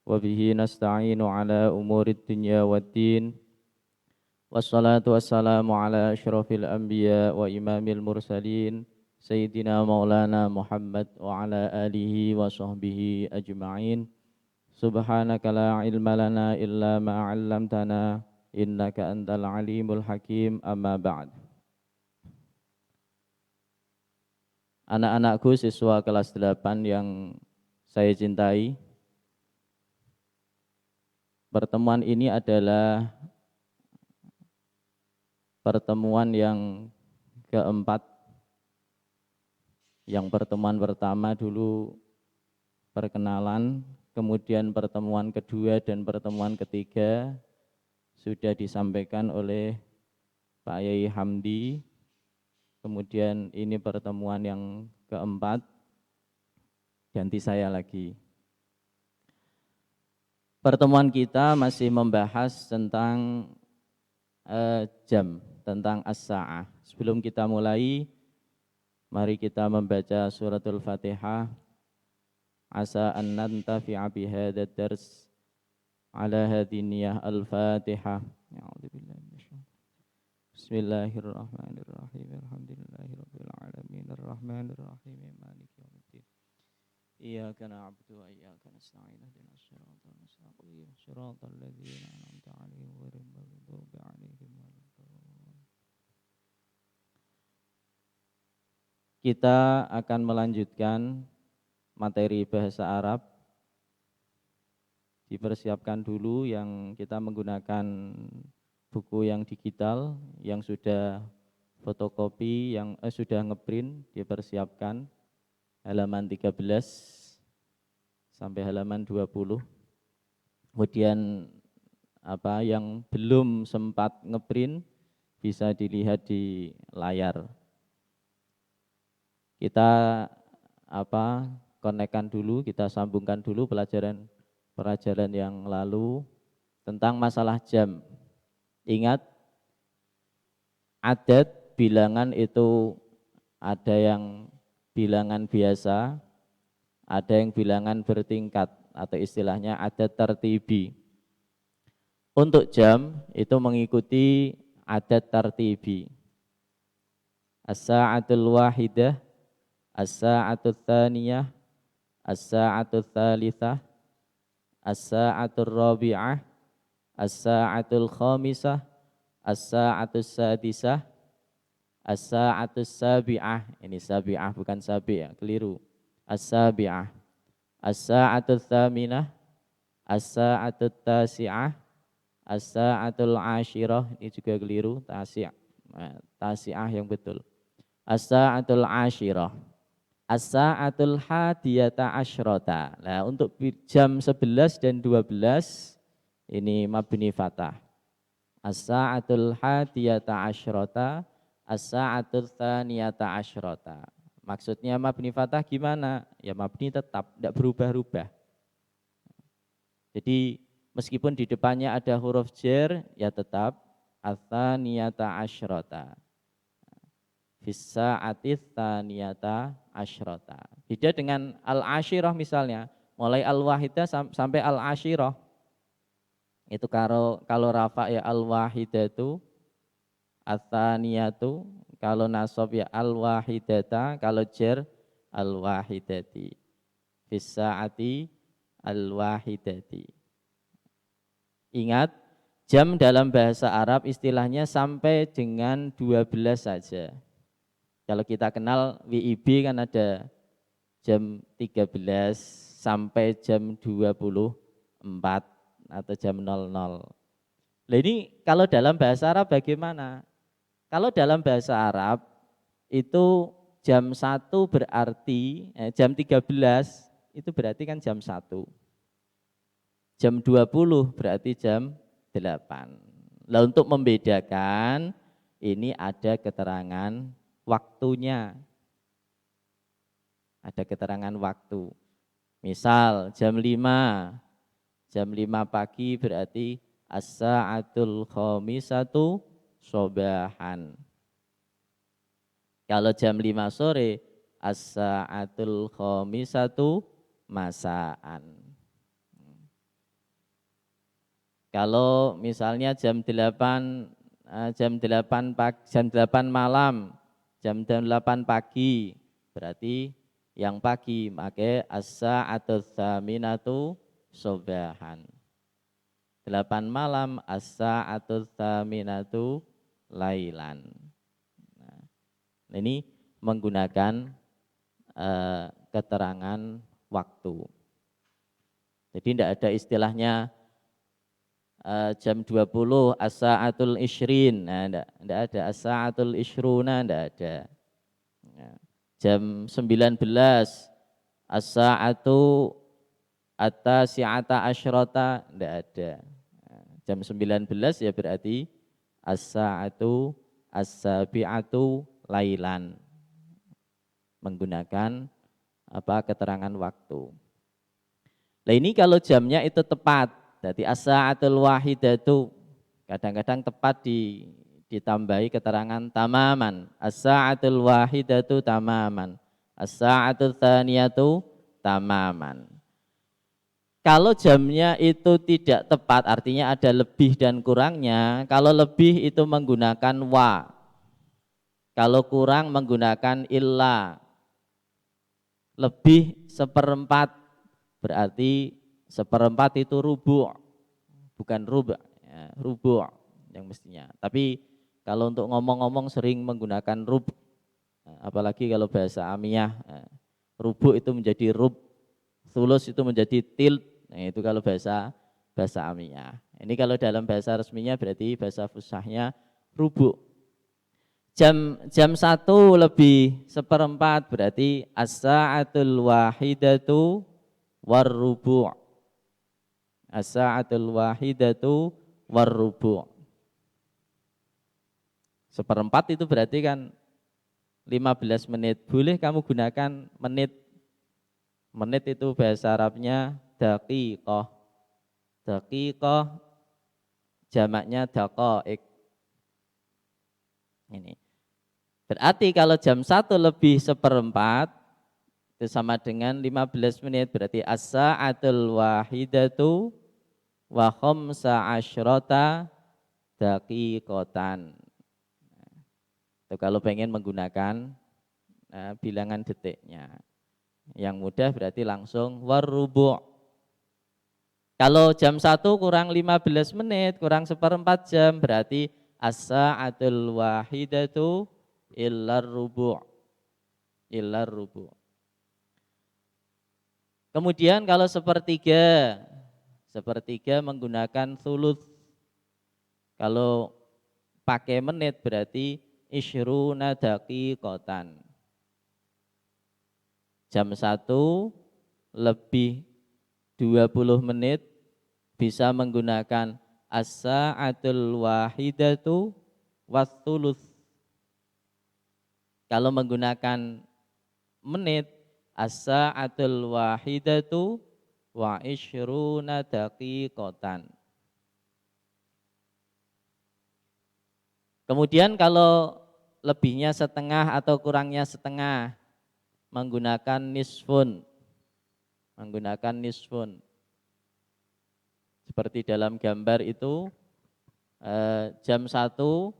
وبه نستعين على أمور الدنيا والدين والصلاة والسلام على أشرف الأنبياء وإمام المرسلين سيدنا مولانا محمد وعلى آله وصحبه أجمعين سبحانك لا علم لنا إلا ما علمتنا إنك أنت العليم الحكيم أما بعد. Anak-anakku siswa kelas 8 yang saya cintai, pertemuan ini adalah pertemuan yang keempat. Yang pertemuan pertama dulu perkenalan, kemudian pertemuan kedua dan pertemuan ketiga sudah disampaikan oleh Pak Yai Hamdi. Kemudian ini pertemuan yang keempat, ganti saya lagi. Pertemuan kita masih membahas tentang jam, tentang as-sa'ah. Sebelum kita mulai, mari kita membaca suratul Fatihah. Asa an nantafi'a bihadzal dars ala hadhihi niyyah al-Fatihah. Bismillahirrahmanirrahim. Alhamdulillahirabbil alamin arrahmanir rahim maliki yaumiddin. Iyyaka na'budu wa iyyaka nasta'in ihdinas siratal mustaqim siratal ladzina an'amta 'alaihim ghairil maghdubi 'alaihim waladdallin. Kita akan melanjutkan materi bahasa Arab. Dipersiapkan dulu yang kita menggunakan buku yang digital, yang sudah fotokopi, yang sudah ngeprint, dipersiapkan halaman 13 sampai halaman 20. Kemudian yang belum sempat ngeprint bisa dilihat di layar. Kita konekkan dulu, kita sambungkan dulu pelajaran yang lalu tentang masalah jam. Ingat, adat bilangan itu ada yang bilangan biasa, ada yang bilangan bertingkat atau istilahnya adat tartibi. Untuk jam itu mengikuti adat tartibi. As-sa'atul wahidah, as-sa'atul thaniyah, as-sa'atul thalithah, as-sa'atul rabi'ah, as-sa'atul khamisah, as-sa'atul sadisah, as-sa'atul sabi'ah. Ini sabi'ah bukan sabi'ah, keliru. As-sabi'ah, as-sa'atul thaminah, as-sa'atul tasi'ah, as-sa'atul ashirah. Ini juga keliru, tasi'ah yang betul. As-sa'atul ashirah, as-sa'atul hadiyata asyrota. Nah, untuk jam 11 dan 12 ini mabni fathah. As-sa'atul hadiyata asyrota, as-sa'atul thaniyata asyrota. Maksudnya mabni fathah gimana? Ya mabni tetap, tidak berubah-ubah. Jadi meskipun di depannya ada huruf jar, ya tetap ats-tsaniyata asyrota. Fis-sa'ati tsaniyata asyrota. Beda dengan al-ashirah misalnya, mulai al-wahidah sampai al-ashirah. Itu kalau rafa ya al-wahidatu, ats-tsaniyatu, kalau nasab ya al-wahidata, kalau jar al-wahidati. Fis-sa'ati al-wahidati. Ingat, jam dalam bahasa Arab istilahnya sampai dengan 12 saja. Kalau kita kenal WIB kan ada jam 13 sampai jam 24 atau jam 00. Nah ini kalau dalam bahasa Arab bagaimana? Kalau dalam bahasa Arab itu jam 1 berarti, jam 13 itu berarti kan jam 1. Jam 20 berarti jam 8. Nah untuk membedakan ini ada keterangan waktunya. Ada keterangan waktu. Misal jam 5 pagi berarti as-sa'atul khamisatu sobahan. Kalau jam 5 sore as-sa'atul khamisatu masaan. Kalau misalnya jam 8 malam, jam 8 pagi, berarti yang pagi pakai as-sa'atu tsaminatu sobahan. 8 malam as-sa'atu tsaminatu lailan. Nah, ini menggunakan keterangan waktu. Jadi tidak ada istilahnya jam 20 as-sa'atul isyrin. Nah, tidak ada as-sa'atul isyruna, tidak ada. Nah, jam 19 as-sa'atu at-tasi'ata asyrata, tidak ada. Nah, jam 19 ya berarti as-sa'atu as-sabi'atu lailan. Menggunakan keterangan waktu. Nah ini kalau jamnya itu tepat, jadi as-sa'atul wahidatu kadang-kadang tepat ditambahi keterangan tamaman, as-sa'atul wahidatu tamaman, as-sa'atul tsaniyatu tamaman. Kalau jamnya itu tidak tepat, artinya ada lebih dan kurangnya. Kalau lebih itu menggunakan wa, kalau kurang menggunakan illa. Lebih seperempat, berarti seperempat itu rubu', bukan ruba', ya, rubu' yang mestinya. Tapi kalau untuk ngomong-ngomong sering menggunakan rub', apalagi kalau bahasa amiyah, rubu' itu menjadi rub', sulus itu menjadi tilt. Nah, itu kalau bahasa amiyah. Ini kalau dalam bahasa resminya berarti bahasa fusahnya rubu'. Jam 1 lebih seperempat berarti as-sa'atul wahidatu warrubu'. As-sa'atul wahidatu warrubu'. Seperempat itu berarti kan 15 menit. Boleh kamu gunakan menit. Menit itu bahasa Arabnya daqiqah. Daqiqah jamaknya daqa'iq. Ini. Berarti kalau jam 1 lebih seperempat itu sama dengan 15 menit, berarti as-sa'atul wahidatu wa khamsa asyrata daqiqatan. Itu kalau pengen menggunakan bilangan detiknya. Yang mudah berarti langsung warrubu'. Kalau jam 1 kurang 15 menit, kurang seperempat jam, berarti as-sa'atul wahidatu illar rubu'. Illar rubu'. Kemudian kalau sepertiga menggunakan thuluth. Kalau pakai menit berarti isyruna daqiqatan. Jam 1 lebih 20 menit bisa menggunakan as-sa'atul wahidatu wathuluth. Kalau menggunakan menit, as-sa'atul wahidatu wa isyruna daqiqatan. Kemudian kalau lebihnya setengah atau kurangnya setengah, menggunakan nisfun. Menggunakan nisfun. Seperti dalam gambar itu, jam 1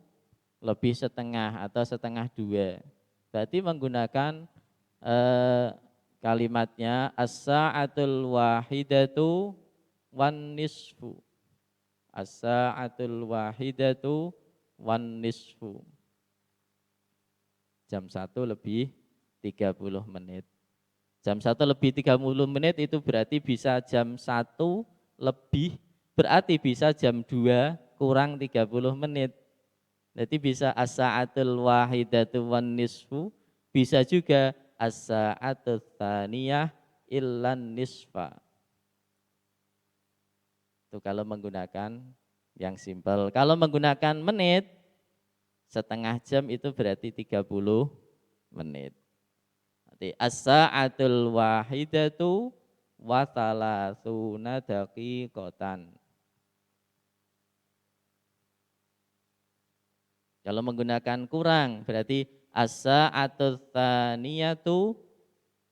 lebih setengah atau setengah 2. Berarti menggunakan kalimatnya as-sa'atul wahidatu wan nisfu. As-sa'atul wahidatu wan nisfu. Jam 1 lebih 30 menit. Jam 1 lebih 30 menit itu berarti bisa jam 1 lebih, berarti bisa jam 2 kurang 30 menit. Jadi bisa as-sa'atul wahidatu wan nisfu, bisa juga as-sa'atul tsaniyah illan nisfa. Itu kalau menggunakan yang simpel. Kalau menggunakan menit, setengah jam itu berarti 30 menit. Nanti as-sa'atul wahidatu wa thalathuna daqiqatan. Kalau menggunakan kurang berarti as-sa'atul tsaniyatu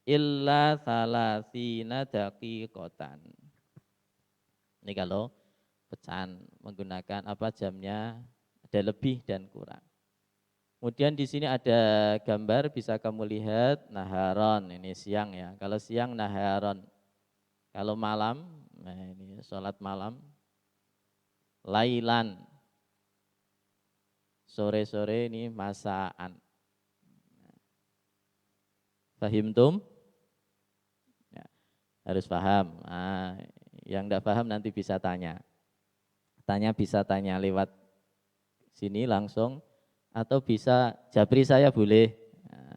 illa thalathina daqiqatan. Ini kalau pecahan menggunakan apa jamnya ada lebih dan kurang. Kemudian di sini ada gambar bisa kamu lihat naharon, ini siang ya. Kalau siang naharon. Kalau malam, nah ini sholat malam. Lailan. Sore-sore ini masaan. Fahimtum? Ya, harus paham. Nah, yang tidak paham nanti bisa tanya. Bisa tanya lewat sini langsung atau bisa japri saya boleh. Nah,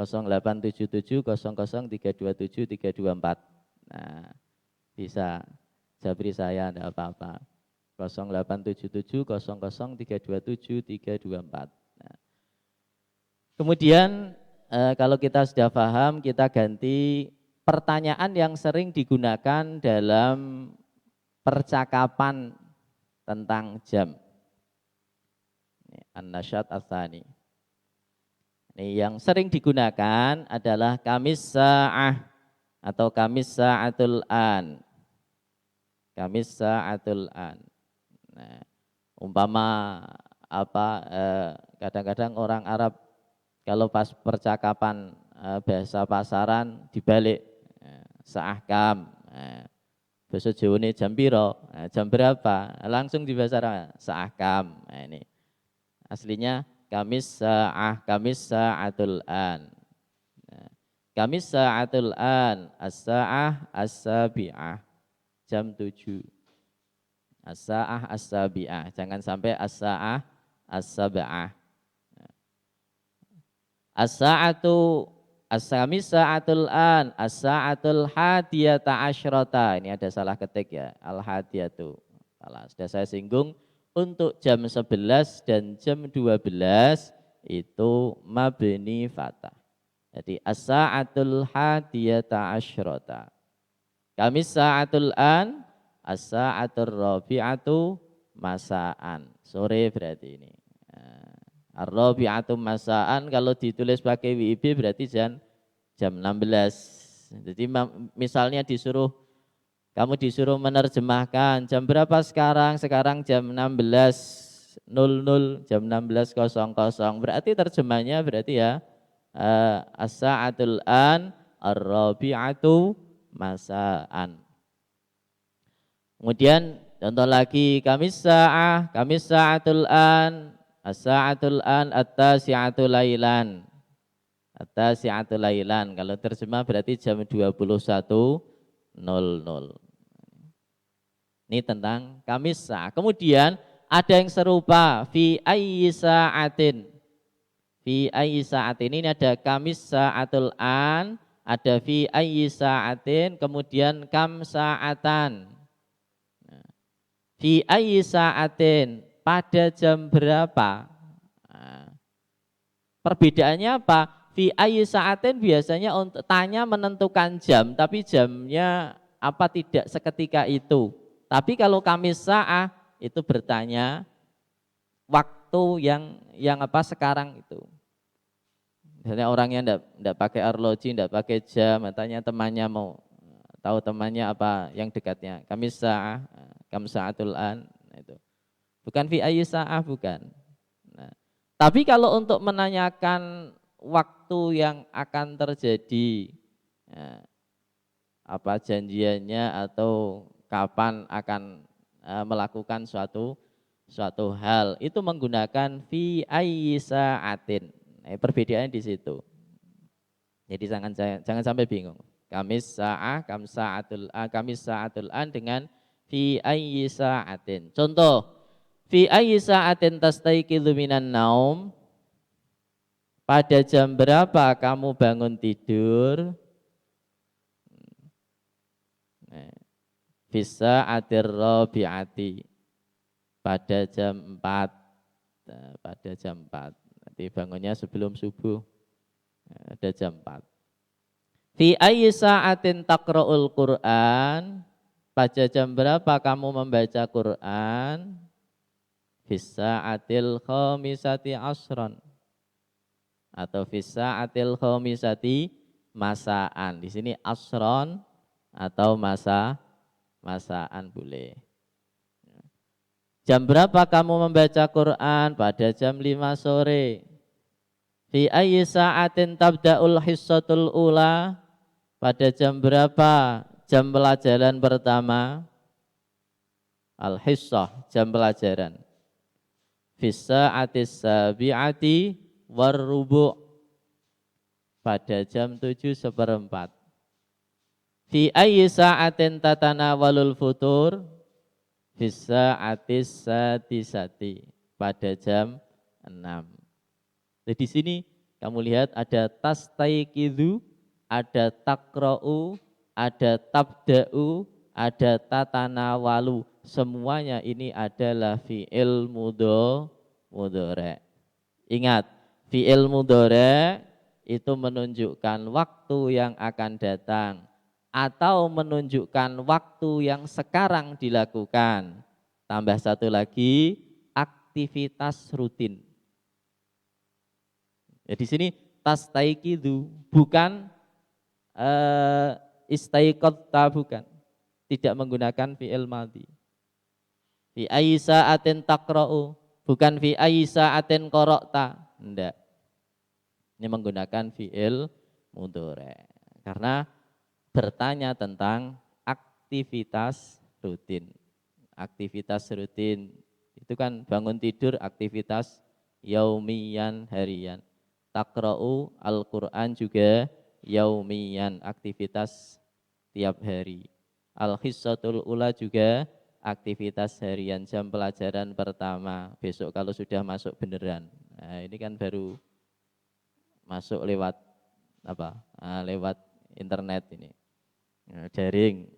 0877 00 327 324. Nah, bisa japri saya tidak apa-apa. 0877 00 327 324. Nah, kemudian kalau kita sudah paham, kita ganti pertanyaan yang sering digunakan dalam percakapan tentang jam. An-nasyat ats-tsani. Ini yang sering digunakan adalah kamis sa'ah atau kamis sa'atul an. Kamis sa'atul an. Nah, umpama apa kadang-kadang orang Arab kalau pas percakapan bahasa pasaran dibalik sa'ah kam. Bahasa Jawa ini jam piro, jam berapa, langsung di bahasa Arab sa'ah kam. Nah, ini aslinya kamis sa'atul an. Nah, kamis sa'atul an, as-sa'ah as-sabi'ah, jam 7. As-sa'ah as-sabi'ah, jangan sampai as-sa'ah as-sab'ah. As-sa'atu as-kamis sa'atul an, as-sa'atul hadiyata asyrata. Ini ada salah ketik ya, al-hadiyatu. Sudah saya singgung. Untuk jam 11 dan jam 12 itu mabni fatah. Jadi as-sa'atul hadiyata asyrata. Kamis sa'atul an, as-sa'atul rabi'atu masaan. Sore berarti ini. Ar-rabi'atu masaan kalau ditulis pakai WIB berarti jam 16. Jadi misalnya kamu disuruh menerjemahkan jam berapa sekarang? Sekarang jam 16.00, jam 16.00. Berarti terjemahnya berarti ya as-sa'atul an ar-rabi'atu masaan. Kemudian contoh lagi kamis sa'atul an, as-sa'atul an at-tasi'atu lailan. At-tasi'atu lailan. Kalau terjemah berarti jam 21.00. Ini tentang kamis sa'. Kemudian ada yang serupa fi ayyi sa'atin. Fi ayyi sa'atin ini ada kamis sa'atul an, ada fi ayyi sa'atin, kemudian kam sa'atan. Fi ayyi sa'atin, pada jam berapa? Nah, perbedaannya apa? Fi ayyi sa'atin biasanya untuk tanya menentukan jam, tapi jamnya apa tidak seketika itu. Tapi kalau kamis sa'ah itu bertanya waktu yang apa sekarang itu. Misalnya orangnya enggak pakai arloji, enggak pakai jam, tanya temannya mau tahu temannya apa yang dekatnya. Kamis sa'ah, kam sa'atul an, itu. Bukan fi ayyi sa'ah, bukan. Nah, tapi kalau untuk menanyakan waktu yang akan terjadi, ya, apa janjiannya atau kapan akan melakukan suatu hal, itu menggunakan fi ayyi sa'atin. Perbedaannya di situ. Jadi jangan sampai bingung. Kamis sa'ah, kamis sa'atul an dengan fi ayyi sa'atin. Contoh, fi ayyi sa'atin tastaiqizu minan naum. Pada jam berapa kamu bangun tidur? Bisa atir rabi'ati, pada jam 4. Pada jam 4. Nanti bangunnya sebelum subuh. Ada jam 4. Fi ayyi sa'atin taqra'ul Qur'an? Pada jam berapa kamu membaca Quran? Bisa atil khamisati asron, atau bisa atil khamisati masaan. Di sini asron atau masaan boleh. Jam berapa kamu membaca Quran? Pada jam 5 sore. Fi ayyi sa'atin tabda'ul hissatul ula? Pada jam berapa jam pelajaran pertama? Al-hissah, jam pelajaran. Fi sa'atis sabi'ati warrubu'. Pada jam 7:04. Fi ayyi sa'atin tatanawalul futur? Fi sa'atis sadisati. Pada jam 6. Jadi di sini kamu lihat ada tastaiqidu, ada takra'u, ada tabda'u, ada tatanawalu. Semuanya ini adalah fi'il mudhari'. Ingat, fi'il mudhari' itu menunjukkan waktu yang akan datang atau menunjukkan waktu yang sekarang dilakukan. Tambah satu lagi, aktivitas rutin. Ya, di sini tastaiqidu bukan istaiqadta, bukan. Tidak menggunakan fi'il madhi. Fi ayyi sa'atin taqra'u, bukan fi ayyi sa'atin qara'ta. Enggak. Ini menggunakan fi'il mudhari'. Karena bertanya tentang aktivitas rutin. Aktivitas rutin itu kan bangun tidur, aktivitas yaumiyan, harian. Taqra'u Al-Quran juga yaumiyan, aktivitas tiap hari. Al-Hissatul Ula juga aktivitas harian, jam pelajaran pertama. Besok kalau sudah masuk beneran. Nah, ini kan baru masuk lewat apa? Lewat internet ini. Daring.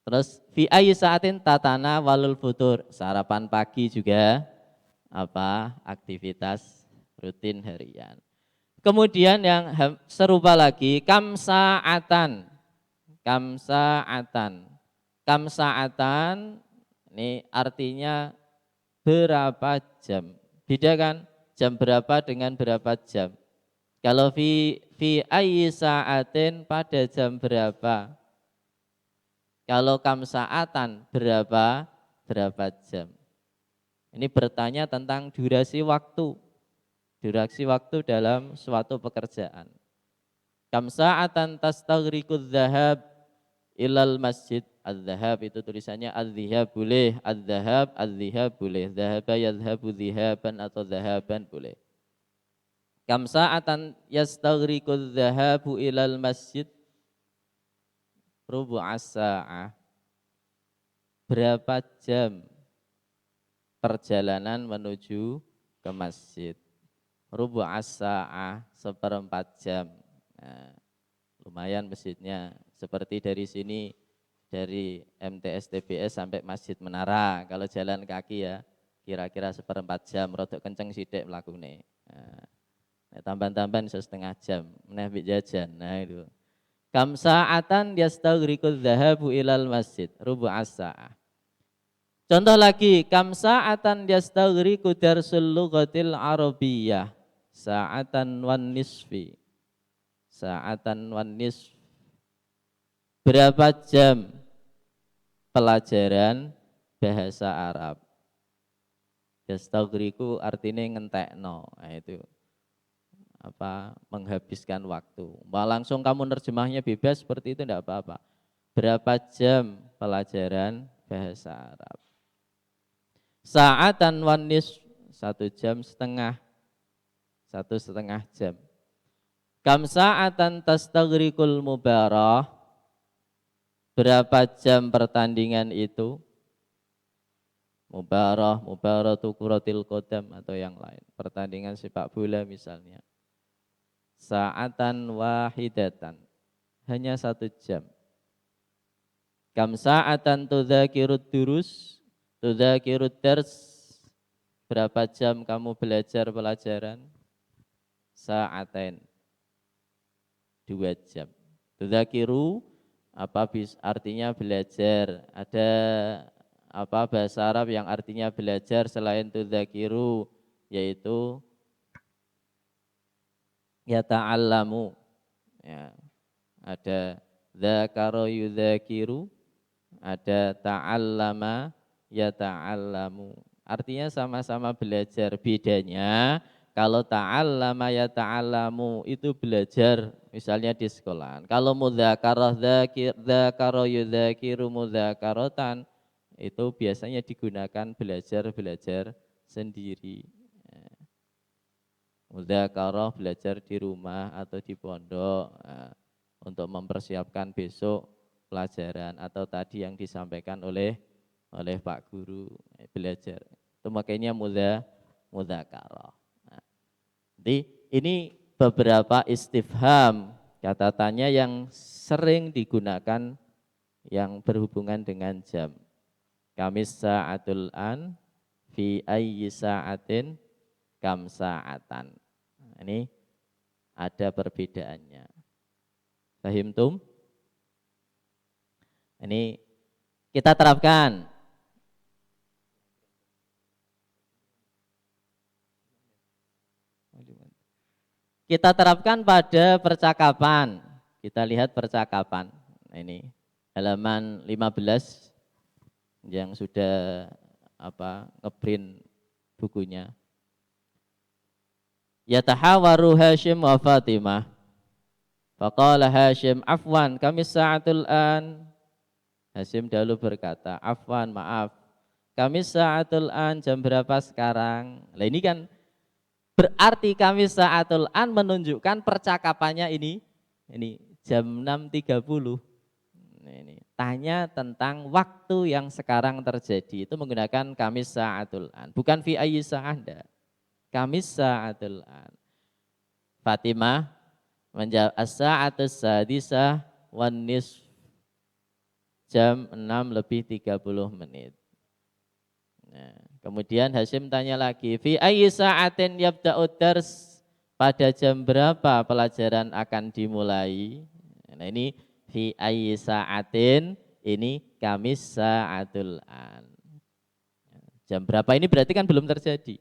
Terus fi ayyi sa'atin tatana walul futur, sarapan pagi juga apa? Aktivitas rutin harian. Kemudian yang serupa lagi, kam sa'atan. Kam sa'atan. Kam sa'atan ini artinya berapa jam. Beda kan? Jam berapa dengan berapa jam. Kalau fi ayyi sa'atin, pada jam berapa. Kalau kam sa'atan berapa jam. Ini bertanya tentang durasi waktu. Durasi waktu dalam suatu pekerjaan. Kam sa'atan tastaghriqudz dzahab ilal masjid. Az-dzahab itu tulisannya az-dzihab boleh, az-dzihab boleh, dzahaba yadhhabu dzihaban atau dzahaban boleh. Kam sa'atan yastaghriqudz dzahabu ilal masjid? Rubu'as sa'ah. Berapa jam perjalanan menuju ke masjid? Rubu'as sa'ah, 1/4 jam. Nah, lumayan masjidnya. Seperti dari sini, dari MTS TBS sampai Masjid Menara. Kalau jalan kaki ya, kira-kira 1/4 jam. Rodok kenceng sidik mlakune. Nah, tambahan-tambahan 1/2 jam. Meneh jajan. Nah itu. Kam sa'atan yastaghriqudz dzahabu ilal masjid? Rubu'as sa'ah. Contoh lagi, kam sa'atan yastaghriqu darsul lughatil arabiyyah? Sa'atan wan nisfi. Sa'atan wan nisf. Berapa jam pelajaran bahasa Arab? Yastaghriqu artinya ngentekno. Nah itu apa, menghabiskan waktu. Langsung kamu nerjemahnya bebas seperti itu tidak apa-apa. Berapa jam pelajaran bahasa Arab? Sa'atan wan nisf, 1,5 jam. 1,5 jam. Kam sa'atan tastaghriqul mubarah? Berapa jam pertandingan itu? Mubaratu kuratil qadam atau yang lain. Pertandingan sepak bola misalnya. Sa'atan wahidatan, hanya 1 jam. Kam sa'atan tudzakirud durus? Tudzakirud dars? Berapa jam kamu belajar pelajaran? Sa'atain, 2 jam. Tudzakiru apa artinya belajar. Ada apa bahasa Arab yang artinya belajar selain tudzakiru, yaitu yata'allamu. Ya. Ada dzakara yudzakiru, ada ta'allama yata'allamu. Artinya sama-sama belajar. Bedanya kalau ta'allama yata'allamu itu belajar misalnya di sekolah. Kalau mudzakarah dzakara yudzakiru mudzakaratan itu biasanya digunakan belajar sendiri. Mudzakarah belajar di rumah atau di pondok untuk mempersiapkan besok pelajaran atau tadi yang disampaikan oleh Pak Guru belajar. Itu makanya mudzakarah. Jadi ini beberapa istifham kata tanya yang sering digunakan yang berhubungan dengan jam. Kamis sa'atul an fi ayyi sa'atin kam sa'atan. Ini ada perbedaannya. Fahimtum? Ini kita terapkan. Kita terapkan pada percakapan. Kita lihat percakapan. Nah, ini halaman 15 yang sudah ngeprint bukunya. Yatahawaru Hashim wa Fatimah. Faqala Hashim, afwan, kami sa'atul an. Hashim dahulu berkata, afwan, maaf. Kami sa'atul an, jam berapa sekarang? Nah ini kan berarti kami sa'atul an menunjukkan percakapannya ini jam 6.30. Nah, ini tanya tentang waktu yang sekarang terjadi. Itu menggunakan kami sa'atul an. Bukan fi ayyi sa'ah. Kamis sa'atul an. Fatimah menjawab as-sa'atus sadisah wan nisf, jam 6:30. Nah, kemudian Hashim tanya lagi, fi ayyi sa'atin yabda'ud dars, pada jam berapa pelajaran akan dimulai? Nah, ini fi ayyi sa'atin, ini kamis sa'atul an. Jam berapa ini berarti kan belum terjadi.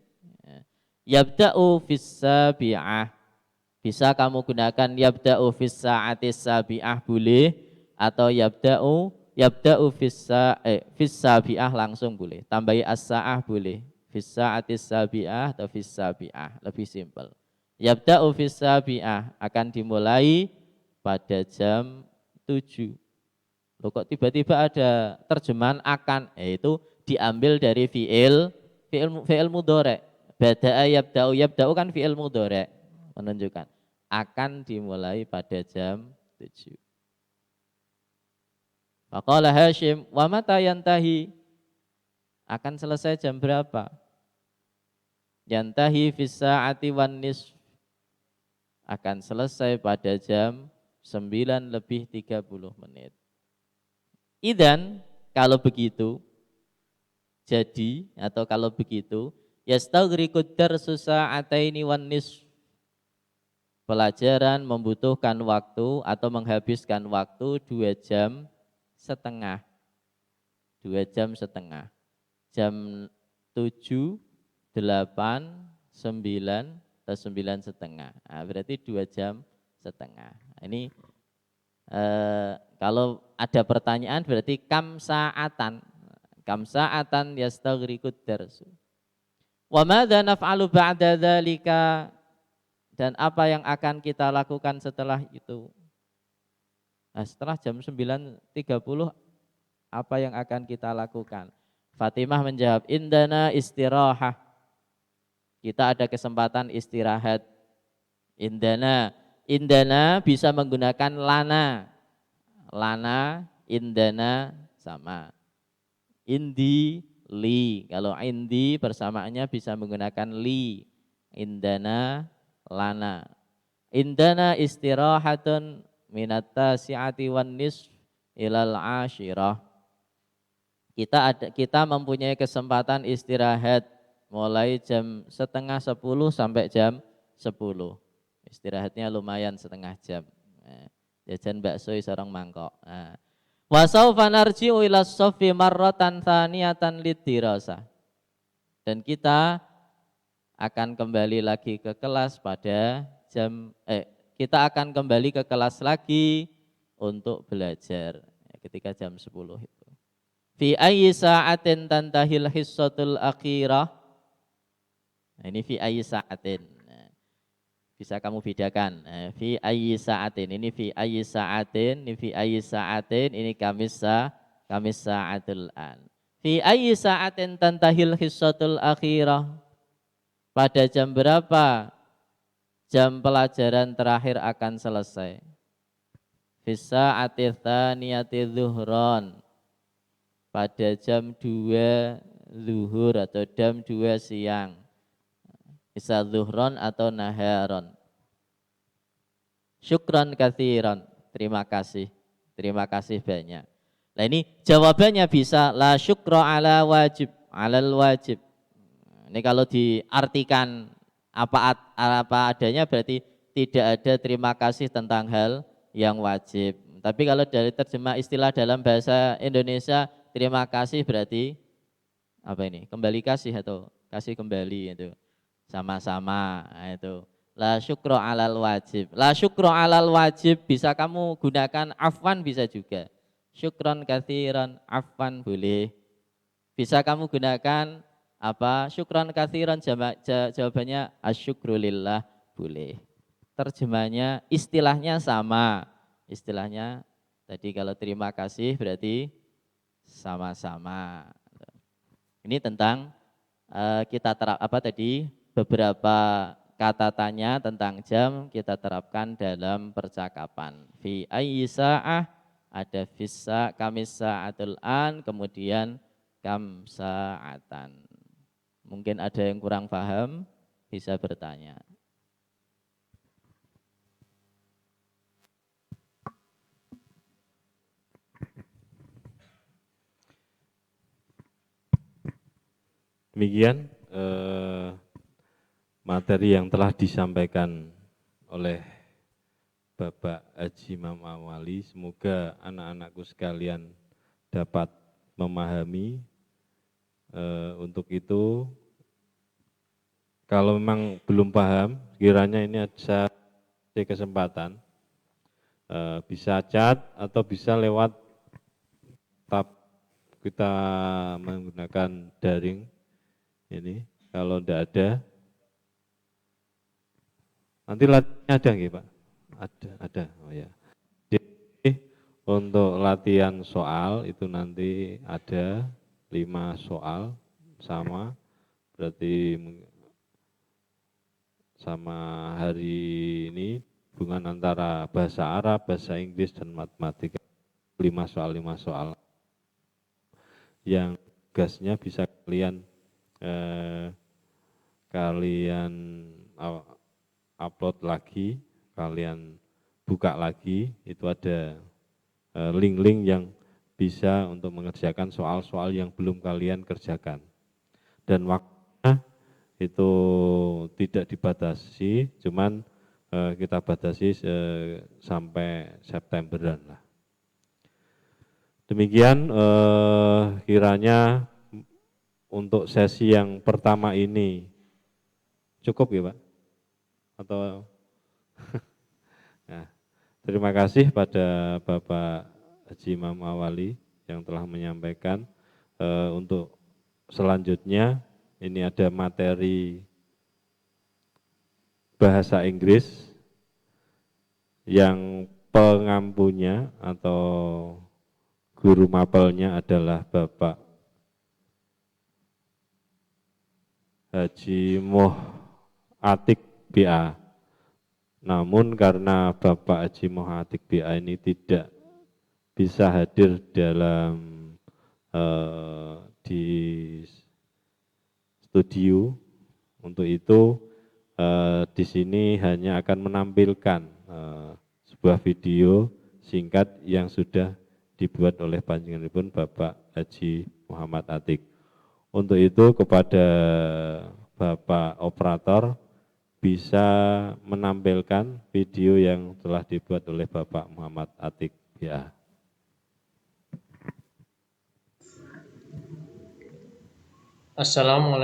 Yabda'u fis sabi'ah, bisa kamu gunakan yabda'u fis sa'atis sabi'ah boleh, atau yabda'u fis sabi'ah langsung boleh, tambahi as-sa'ah boleh, fis sa'atis sabi'ah atau fis sabi'ah, lebih simpel. Yabda'u fis sabi'ah akan dimulai pada jam 7. Loh kok tiba-tiba ada terjemahan akan, itu diambil dari fi'il mudhari'. Bada'a yabda'u kan fi'il mudhari', menunjukkan akan dimulai pada jam 7. Faqala Hashim, wa mata yantahi, akan selesai jam berapa? Yantahi fis sa'ati wan nisf, akan selesai pada jam 9:30. Idan, kalau begitu, jadi atau kalau begitu, yastaghriqud darsu sa'ataini wan nisf, pelajaran membutuhkan waktu atau menghabiskan waktu 2 jam setengah. 2 jam setengah. Jam 7, 8, 9 atau 9 setengah. Nah, berarti 2 jam setengah. Ini kalau ada pertanyaan berarti kam sa'atan yastaghriqud darsu. Wa madza naf'alu ba'da dzalika, dan apa yang akan kita lakukan setelah itu? Nah, setelah jam 9.30 apa yang akan kita lakukan? Fatimah menjawab, indana istirahah, kita ada kesempatan istirahat. Indana bisa menggunakan lana, indana sama. Indi, li, kalau indi persamaannya bisa menggunakan li. Indana, lana. Indana istirahatun minat tasi'ati wan nisf ilal ashirah. Kita mempunyai kesempatan istirahat mulai jam 9:30 sampai jam 10. Istirahatnya lumayan setengah jam. Jajan bakso sareng mangkok. Wa saufa narji'u ila shaffi marratan tsaniyatan lidirasah. Dan kita akan kembali lagi ke kelas pada kita akan kembali ke kelas lagi untuk belajar ketika jam 10 itu. Fi ayyi sa'atin tantahil hissatul akhirah. Nah, ini fi ayyi sa'atin. Nah, bisa kamu bedakan. Fi ayyi sa'atin. Ini fi ayyi sa'atin. Ini fi ayyi sa'atin. Ini kamis sa'atul an. Fi ayyi sa'atin tantahil hissatul akhirah. Pada jam berapa jam pelajaran terakhir akan selesai? Fi sa'ati tsaniyati zuhron. Pada jam 2 zuhur atau jam 2 siang. Bisa zuhron atau naharon. Syukron katsiran. Terima kasih. Terima kasih banyak. Nah ini jawabannya bisa la syukra ala wajib, alal wajib. Ini kalau diartikan apa adanya berarti tidak ada terima kasih tentang hal yang wajib. Tapi kalau dari terjemah istilah dalam bahasa Indonesia, terima kasih berarti apa ini? Kembali kasih atau kasih kembali itu. Sama-sama itu. La syukra alal wajib. La syukra alal wajib bisa kamu gunakan afwan bisa juga. Syukron katsiran, afwan boleh. Bisa kamu gunakan apa? Syukron katsiran, jawabannya asyukrulillah boleh. Terjemahnya istilahnya sama. Istilahnya tadi kalau terima kasih berarti sama-sama. Ini tentang kita terap apa tadi beberapa kata tanya tentang jam kita terapkan dalam percakapan. Fi ayyi sa'ah ada fisa kamis sa'atul an, kemudian kam sa'atan. Mungkin ada yang kurang paham bisa bertanya. Demikian materi yang telah disampaikan oleh Bapak Haji Imam Awali. Semoga anak-anakku sekalian dapat memahami. Untuk itu, kalau memang belum paham, kiranya ini ada kesempatan, bisa chat atau bisa lewat tab kita menggunakan daring. Ini kalau tidak ada, nanti latihannya ada nggih Pak? Ada. Oh ya. Jadi untuk latihan soal itu nanti ada 5 soal sama, berarti sama hari ini hubungan antara bahasa Arab, bahasa Inggris dan matematika. 5 soal. Yang tugasnya bisa kalian upload lagi, kalian buka lagi, itu ada link-link yang bisa untuk mengerjakan soal-soal yang belum kalian kerjakan. Dan waktunya itu tidak dibatasi, cuman kita batasi sampai Septemberan lah. Demikian kiranya untuk sesi yang pertama ini cukup ya Pak? Atau nah, terima kasih pada Bapak Haji Imam Awali yang telah menyampaikan. Untuk selanjutnya ini ada materi bahasa Inggris yang pengampunya atau guru mapelnya adalah Bapak Haji Moh Atik BA. Namun karena Bapak Haji Moh Atik BA ini tidak bisa hadir dalam di studio, untuk itu di sini hanya akan menampilkan sebuah video singkat yang sudah dibuat oleh panjenenganipun Bapak Haji Muhammad Atik. Untuk itu kepada Bapak Operator bisa menampilkan video yang telah dibuat oleh Bapak Muhammad Atik ya. Assalamualaikum